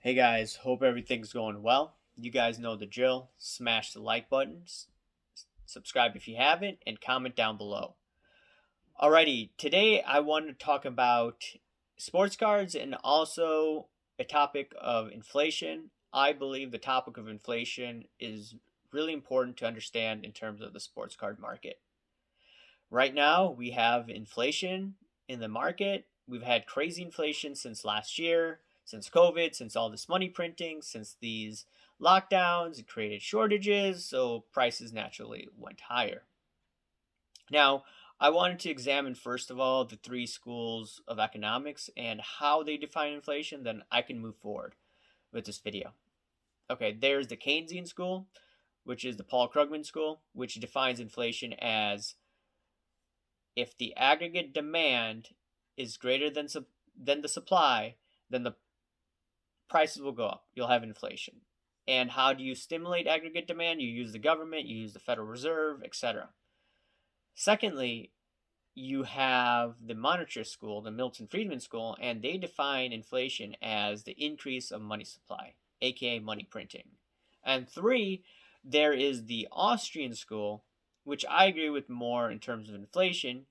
Hey guys, hope everything's going well. You guys know the drill. Smash the like button, subscribe if you haven't, and comment down below. Alrighty, today I want to talk about sports cards and also a topic of inflation. I believe the topic of inflation is really important to understand in terms of the sports card market. Right now, we have inflation in the market. We've had crazy inflation since last year, since COVID, since all this money printing, since these lockdowns. It created shortages, so prices naturally went higher. Now, I wanted to examine, first of all, the three schools of economics and how they define inflation, then I can move forward with this video. Okay, there's the Keynesian school, which is the Paul Krugman school, which defines inflation as if the aggregate demand is greater than the supply, then the prices will go up. You'll have inflation. And how do you stimulate aggregate demand? You use the government, you use the Federal Reserve, etc. Secondly, you have the monetarist school, the Milton Friedman school, and they define inflation as the increase of money supply, aka money printing. And three, there is the Austrian school, which I agree with more in terms of inflation,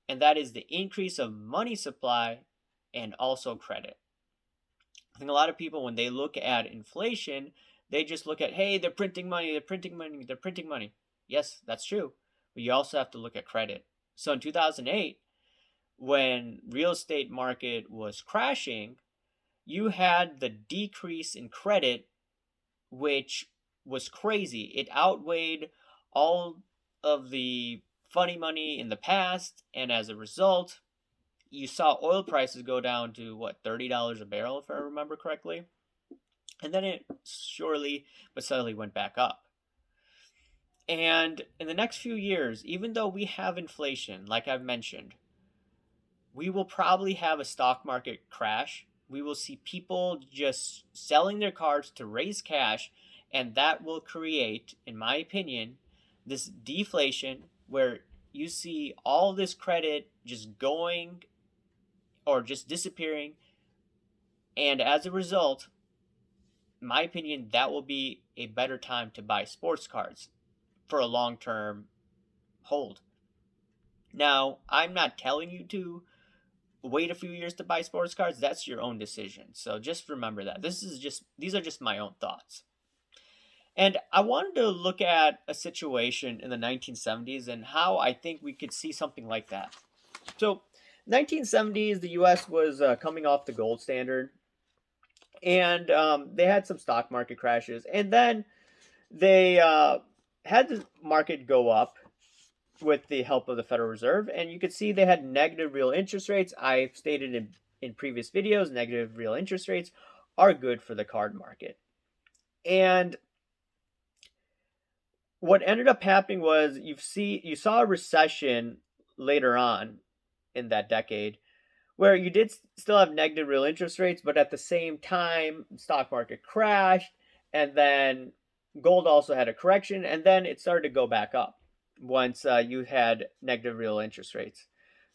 and that is the increase of money supply and also credit. I think a lot of people, when they look at inflation, they just look at, hey, they're printing money, they're printing money, they're printing money. Yes, that's true. But you also have to look at credit. So in 2008, when real estate market was crashing, you had the decrease in credit, which was crazy. It outweighed all of the funny money in the past, and as a result, you saw oil prices go down to what, $30 a barrel, if I remember correctly. And then it surely but suddenly went back up. And in the next few years, even though we have inflation, like I've mentioned, we will probably have a stock market crash. We will see people just selling their cards to raise cash, and that will create, in my opinion, this deflation where you see all this credit just going or just disappearing. And as a result, in my opinion, that will be a better time to buy sports cards for a long term hold. Now, I'm not telling you to wait a few years to buy sports cards. That's your own decision. So just remember that. These are just my own thoughts. And I wanted to look at a situation in the 1970s and how I think we could see something like that. So, 1970s, the U.S. was coming off the gold standard, and they had some stock market crashes, and then they had the market go up with the help of the Federal Reserve, and you could see they had negative real interest rates. I've stated in previous videos, negative real interest rates are good for the card market. And what ended up happening was you saw a recession later on in that decade where you did still have negative real interest rates, but at the same time, stock market crashed, and then gold also had a correction, and then it started to go back up once you had negative real interest rates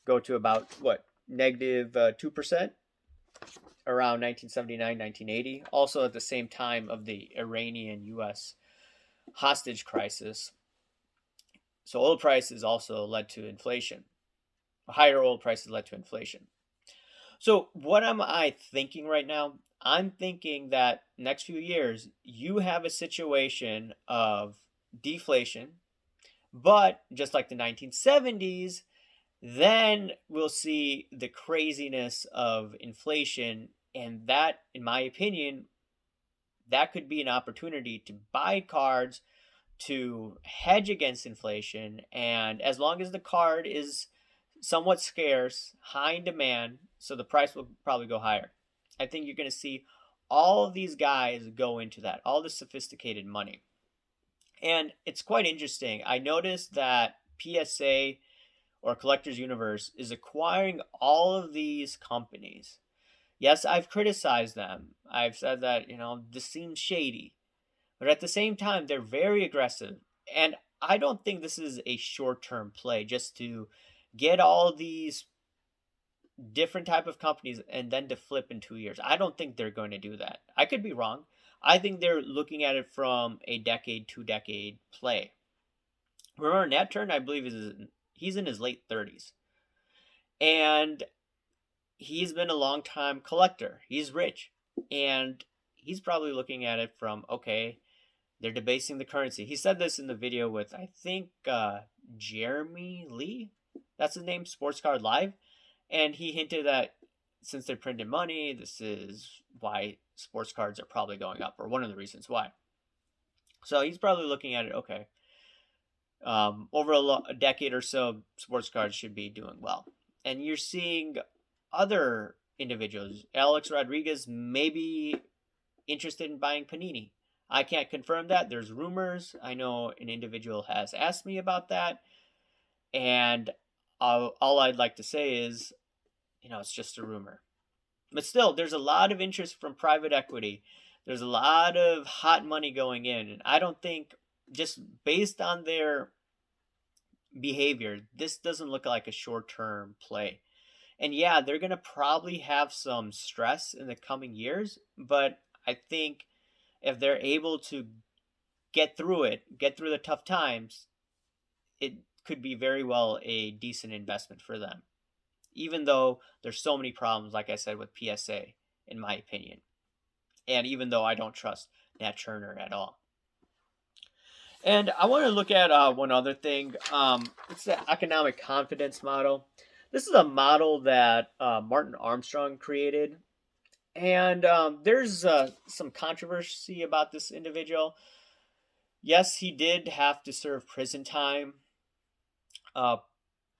go to about what, negative 2% around 1979, 1980. Also at the same time of the Iranian U.S. hostage crisis. So oil prices also led to inflation. Higher oil prices led to inflation. So what am I thinking right now? I'm thinking that next few years you have a situation of deflation, but just like the 1970s, then we'll see the craziness of inflation, and that, in my opinion, that could be an opportunity to buy cards to hedge against inflation. And as long as the card is somewhat scarce, high in demand, so the price will probably go higher. I think you're going to see all of these guys go into that, all the sophisticated money. And it's quite interesting. I noticed that PSA or Collectors Universe is acquiring all of these companies. Yes, I've criticized them. I've said that, this seems shady. But at the same time, they're very aggressive. And I don't think this is a short term play just to get all these different type of companies and then to flip in 2 years. I don't think they're going to do that. I could be wrong. I think they're looking at it from a decade, 2 decade play. Remember Nat Turner, I believe he's in his late 30s. And he's been a long time collector. He's rich. And he's probably looking at it from, okay, they're debasing the currency. He said this in the video with, I think, Jeremy Lee. That's his name, Sports Card Live. And he hinted that since they printed money, this is why sports cards are probably going up, or one of the reasons why. So he's probably looking at it, okay, over a decade or so, sports cards should be doing well. And you're seeing other individuals. Alex Rodriguez may be interested in buying Panini. I can't confirm that. There's rumors. I know an individual has asked me about that. And all I'd like to say is, it's just a rumor. But still, there's a lot of interest from private equity. There's a lot of hot money going in. And I don't think, just based on their behavior, this doesn't look like a short-term play. And yeah, they're going to probably have some stress in the coming years. But I think if they're able to get through the tough times, it could be very well a decent investment for them. Even though there's so many problems, like I said, with PSA, in my opinion. And even though I don't trust Nat Turner at all. And I want to look at one other thing. It's the economic confidence model. This is a model that Martin Armstrong created. And there's some controversy about this individual. Yes, he did have to serve prison time.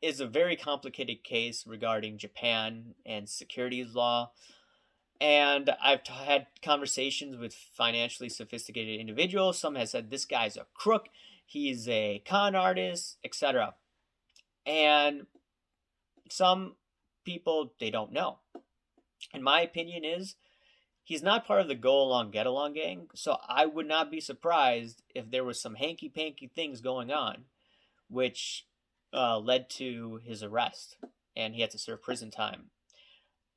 Is a very complicated case regarding Japan and securities law. And I've had conversations with financially sophisticated individuals. Some have said this guy's a crook, he's a con artist, etc. And some people, they don't know. And my opinion is, he's not part of the go along, get along gang. So I would not be surprised if there was some hanky panky things going on, which led to his arrest, and he had to serve prison time.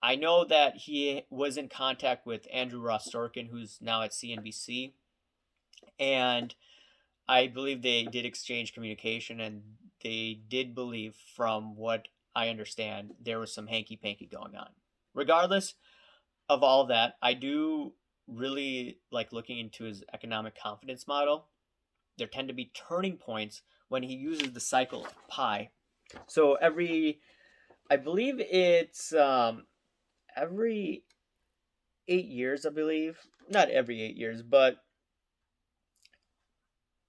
I know that he was in contact with Andrew Ross Sorkin, who's now at CNBC, and I believe they did exchange communication, and they did believe, from what I understand, there was some hanky-panky going on. Regardless of all that, I do really like looking into his economic confidence model. There tend to be turning points when he uses the cycle of pi. So I believe it's every 8 years, I believe. Not every 8 years, but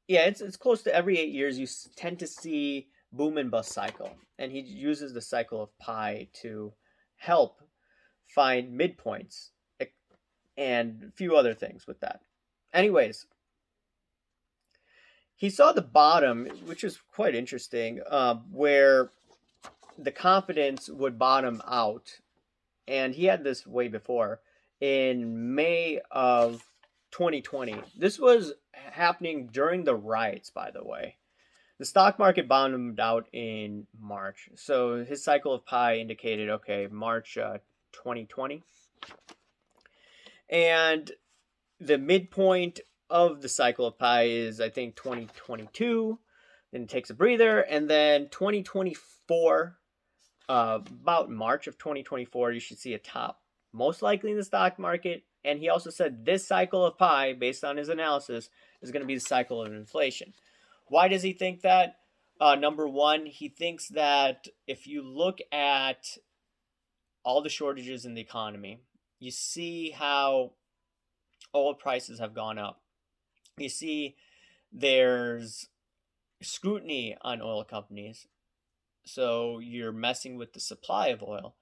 yeah, it's close to every 8 years you tend to see boom and bust cycle. And he uses the cycle of pi to help find midpoints and a few other things with that. Anyways, he saw the bottom, which is quite interesting, where the confidence would bottom out. And he had this way before, in May of 2020. This was happening during the riots, by the way. The stock market bottomed out in March. So his cycle of pi indicated, okay, March 2020. And the midpoint of the cycle of pi is, I think, 2022. Then it takes a breather. And then 2024, about March of 2024, you should see a top, most likely in the stock market. And he also said this cycle of pi, based on his analysis, is going to be the cycle of inflation. Why does he think that? Number one, he thinks that if you look at all the shortages in the economy, you see how oil prices have gone up. You see there's scrutiny on oil companies. So you're messing with the supply of oil.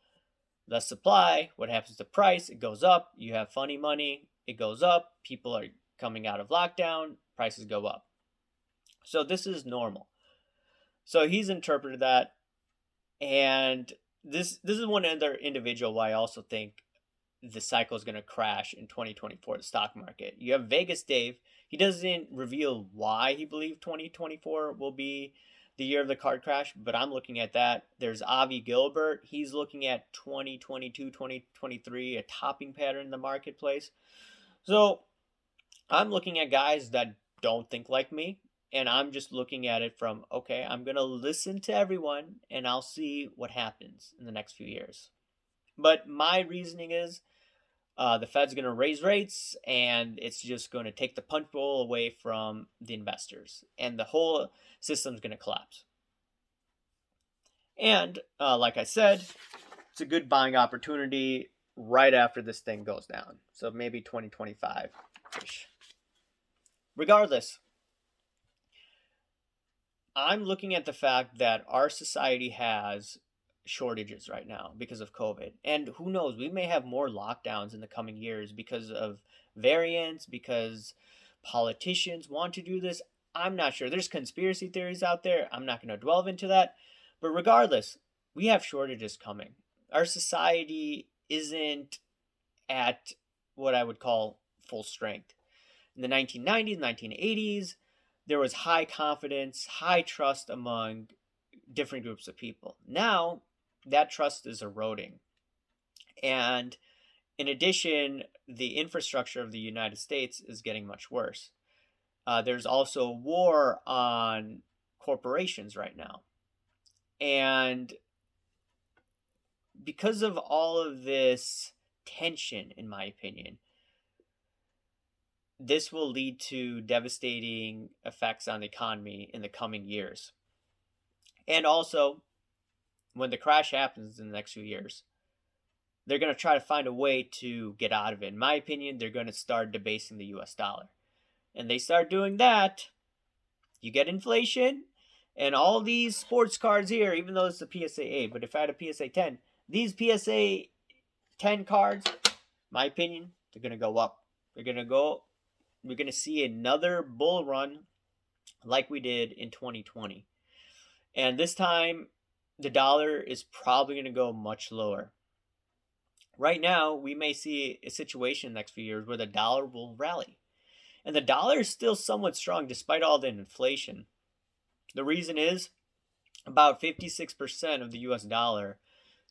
The supply, what happens to price? It goes up. You have funny money. It goes up. People are coming out of lockdown. Prices go up. So this is normal. So he's interpreted that. And this is one other individual why I also think the cycle is going to crash in 2024, the stock market. You have Vegas Dave. He doesn't reveal why he believes 2024 will be the year of the card crash, but I'm looking at that. There's Avi Gilbert. He's looking at 2022, 2023, a topping pattern in the marketplace. So I'm looking at guys that don't think like me, and I'm just looking at it from, okay, I'm going to listen to everyone, and I'll see what happens in the next few years. But my reasoning is the Fed's going to raise rates, and it's just going to take the punch bowl away from the investors, and the whole system's going to collapse. And like I said, it's a good buying opportunity right after this thing goes down. So maybe 2025-ish. Regardless, I'm looking at the fact that our society has shortages right now because of COVID. And who knows, we may have more lockdowns in the coming years because of variants, because politicians want to do this. I'm not sure. There's conspiracy theories out there. I'm not going to delve into that. But regardless, we have shortages coming. Our society isn't at what I would call full strength. In the 1990s, 1980s, there was high confidence, high trust among different groups of people. Now, that trust is eroding. And in addition, the infrastructure of the United States is getting much worse. There's also a war on corporations right now. And because of all of this tension, in my opinion, this will lead to devastating effects on the economy in the coming years. And also, when the crash happens in the next few years, they're going to try to find a way to get out of it. In my opinion, they're going to start debasing the US dollar. And they start doing that, you get inflation, and all these sports cards here, even though it's a PSA 8, but if I had a PSA 10, these PSA 10 cards, my opinion, they're going to go up. We're going to see another bull run like we did in 2020. And this time, the dollar is probably going to go much lower. Right now, we may see a situation in the next few years where the dollar will rally. And the dollar is still somewhat strong despite all the inflation. The reason is about 56% of the US dollar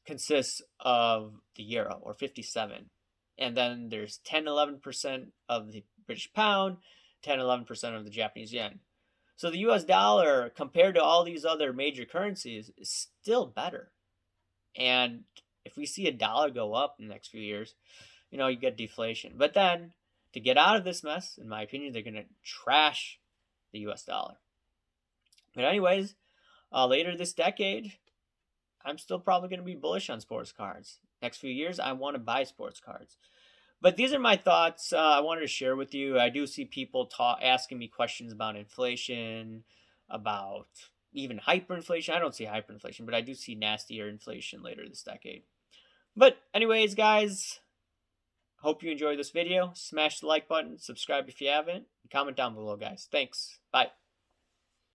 consists of the euro, or 57. And then there's 10-11% of the British pound, 10-11% of the Japanese yen. So the US dollar, compared to all these other major currencies, is still better. And if we see a dollar go up in the next few years, you get deflation. But then, to get out of this mess, in my opinion, they're going to trash the US dollar. But anyways, later this decade, I'm still probably going to be bullish on sports cards. Next few years, I want to buy sports cards. But these are my thoughts I wanted to share with you. I do see people asking me questions about inflation, about even hyperinflation. I don't see hyperinflation, but I do see nastier inflation later this decade. But anyways, guys, hope you enjoyed this video. Smash the like button, subscribe if you haven't, and comment down below, guys. Thanks. Bye.